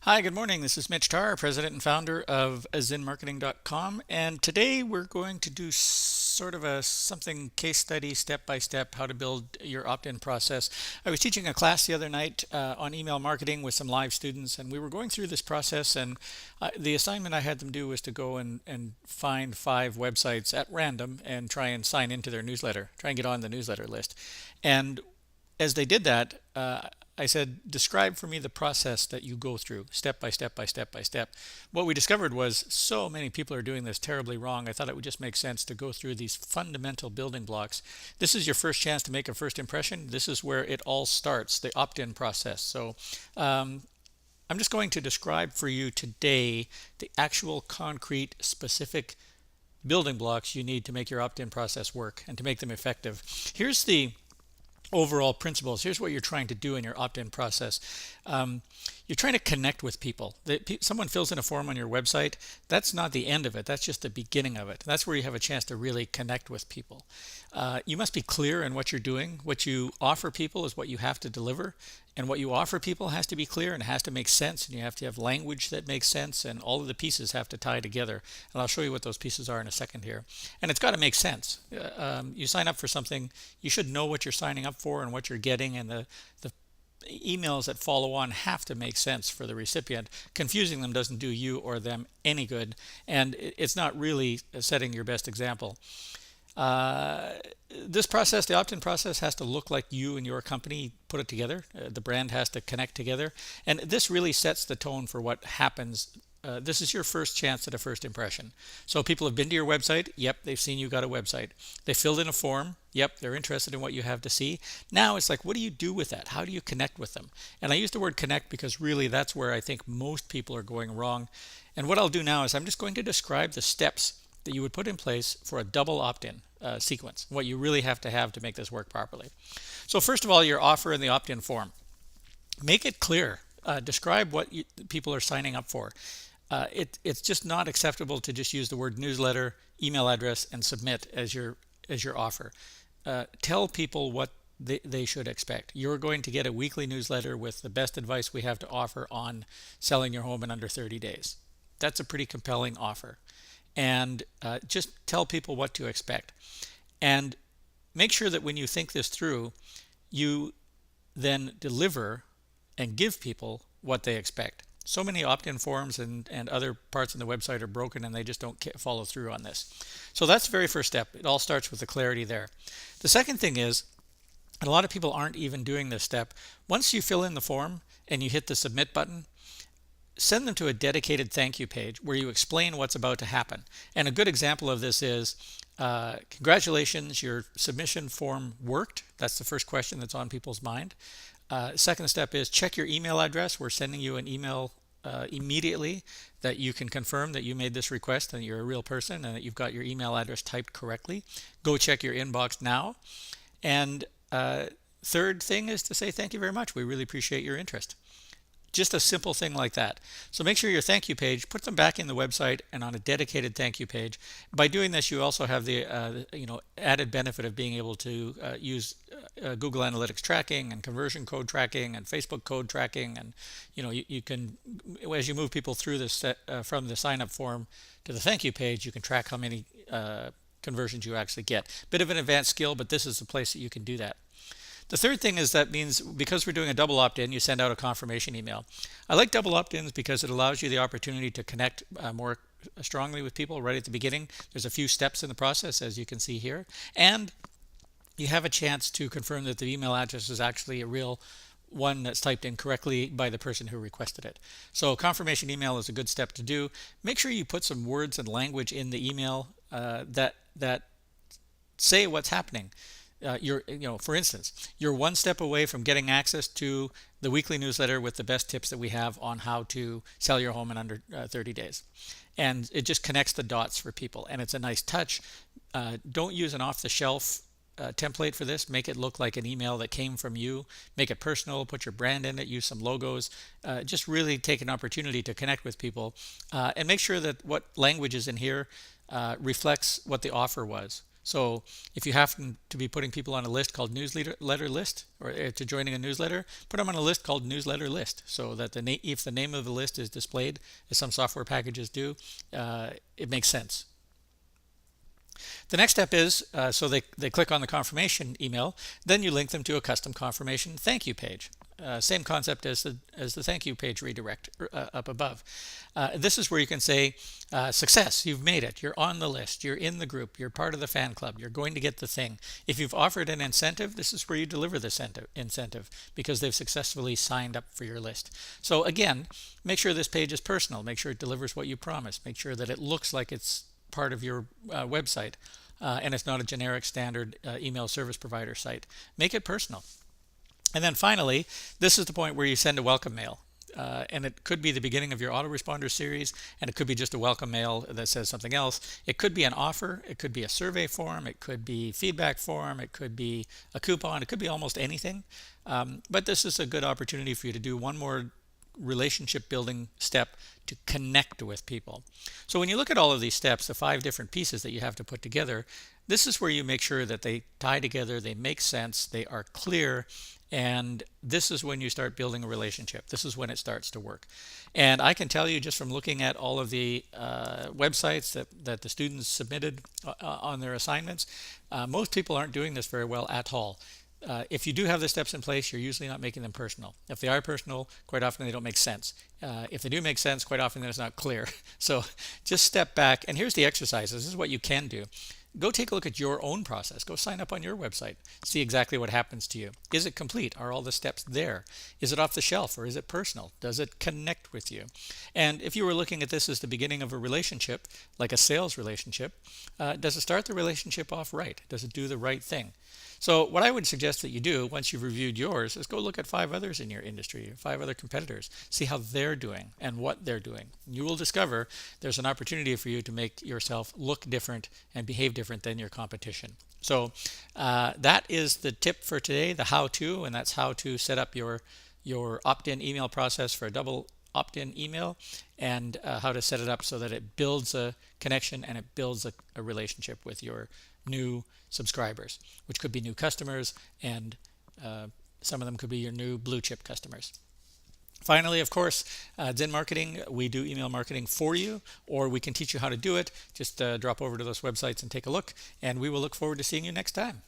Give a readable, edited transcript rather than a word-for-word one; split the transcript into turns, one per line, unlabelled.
Hi, good morning. This is Mitch Tarr, president and founder of ZinMarketing.com, and today we're going to do sort of a something case study, step by step, how to build your opt-in process. I was teaching a class the other night on email marketing with some live students, and we were going through this process. And the assignment I had them do was to go and find 5 websites at random and try and sign into their newsletter, try and get on the newsletter list. And as they did that, I said, describe for me the process that you go through, step by step by step by step. What we discovered was so many people are doing this terribly wrong. I thought it would just make sense to go through these fundamental building blocks. This is your first chance to make a first impression. This is where it all starts, the opt-in process. So I'm just going to describe for you today the actual concrete specific building blocks you need to make your opt-in process work and to make them effective. Here's the overall principles. Here's what you're trying to do in your opt-in process. You're trying to connect with people. Someone fills in a form on your website. That's not the end of it. That's just the beginning of it. That's where you have a chance to really connect with people. You must be clear in what you're doing. What you offer people is what you have to deliver. And what you offer people has to be clear and has to make sense. And you have to have language that makes sense. And all of the pieces have to tie together. And I'll show you what those pieces are in a second here. And it's got to make sense. You sign up for something, you should know what you're signing up for and what you're getting. And the emails that follow on have to make sense for the recipient. Confusing them doesn't do you or them any good. And it's not really setting your best example. This process, the opt-in process, has to look like you and your company put it together. The brand has to connect together. And this really sets the tone for what happens. This is your first chance at a first impression. So people have been to your website. Yep, they've seen you got a website. They filled in a form. Yep, they're interested in what you have to see. Now it's like, what do you do with that? How do you connect with them? And I use the word connect because really that's where I think most people are going wrong. And what I'll do now is I'm just going to describe the steps that you would put in place for a double opt-in sequence, what you really have to make this work properly. So first of all, your offer in the opt-in form. Make it clear. Describe what people are signing up for. It's just not acceptable to just use the word newsletter, email address, and submit as your offer. Tell people what they should expect. You're going to get a weekly newsletter with the best advice we have to offer on selling your home in under 30 days. That's a pretty compelling offer. And just tell people what to expect. And make sure that when you think this through, you then deliver and give people what they expect. So many opt-in forms and other parts of the website are broken and they just don't follow through on this. So that's the very first step. It all starts with the clarity there. The second thing is, and a lot of people aren't even doing this step, once you fill in the form and you hit the submit button, send them to a dedicated thank you page where you explain what's about to happen. And a good example of this is, congratulations, your submission form worked. That's the first question that's on people's mind. Second step is check your email address. We're sending you an email immediately that you can confirm that you made this request and you're a real person and that you've got your email address typed correctly. Go check your inbox now. And third thing is to say thank you very much. We really appreciate your interest. Just a simple thing like that. So make sure your thank you page, put them back in the website and on a dedicated thank you page. By doing this, you also have the added benefit of being able to use Google Analytics tracking and conversion code tracking and Facebook code tracking, and you can, as you move people through this from the sign up form to the thank you page, you can track how many conversions you actually get. Bit of an advanced skill, but this is the place that you can do that. The third thing is that means because we're doing a double opt-in, you send out a confirmation email. I like double opt-ins because it allows you the opportunity to connect more strongly with people right at the beginning. There's a few steps in the process, as you can see here. And you have a chance to confirm that the email address is actually a real one that's typed in correctly by the person who requested it. So confirmation email is a good step to do. Make sure you put some words and language in the email that say what's happening. For instance, you're one step away from getting access to the weekly newsletter with the best tips that we have on how to sell your home in under 30 days. And it just connects the dots for people. And it's a nice touch. Don't use an off-the-shelf template for this. Make it look like an email that came from you. Make it personal. Put your brand in it. Use some logos. Just really take an opportunity to connect with people. And make sure that what language is in here reflects what the offer was. So if you happen to be putting people on a list called newsletter list, or to joining a newsletter, put them on a list called newsletter list, so that if the name of the list is displayed, as some software packages do, it makes sense. The next step is, so they click on the confirmation email, then you link them to a custom confirmation thank you page. Same concept as the thank you page redirect up above. This is where you can say, success, you've made it, you're on the list, you're in the group, you're part of the fan club, you're going to get the thing. If you've offered an incentive, this is where you deliver this incentive, because they've successfully signed up for your list. So again, make sure this page is personal, make sure it delivers what you promised, make sure that it looks like it's part of your website, and it's not a generic standard email service provider site. Make it personal. And then finally, this is the point where you send a welcome mail. And it could be the beginning of your autoresponder series, and it could be just a welcome mail that says something else. It could be an offer, it could be a survey form, it could be feedback form, it could be a coupon, it could be almost anything. But this is a good opportunity for you to do one more relationship building step to connect with people. So when you look at all of these steps, the 5 different pieces that you have to put together, this is where you make sure that they tie together, they make sense, they are clear, and this is when you start building a relationship. This is when it starts to work. And I can tell you, just from looking at all of the websites that the students submitted on their assignments, most people aren't doing this very well at all. If you do have the steps in place, you're usually not making them personal. If they are personal, quite often they don't make sense. If they do make sense, quite often then it's not clear. So just step back, and here's the exercise. This is what you can do. Go take a look at your own process. Go sign up on your website. See exactly what happens to you. Is it complete? Are all the steps there? Is it off the shelf, or is it personal? Does it connect with you? And if you were looking at this as the beginning of a relationship, like a sales relationship, does it start the relationship off right? Does it do the right thing? So what I would suggest that you do once you've reviewed yours is go look at 5 others in your industry, 5 other competitors, see how they're doing and what they're doing. You will discover there's an opportunity for you to make yourself look different and behave different than your competition. So that is the tip for today, the how-to, and that's how to set up your opt-in email process for a double opt-in email, and how to set it up so that it builds a connection and it builds a relationship with your new subscribers, which could be new customers, and some of them could be your new blue chip customers. Finally, of course, ZinMarketing, we do email marketing for you, or we can teach you how to do it. Just drop over to those websites and take a look, and we will look forward to seeing you next time.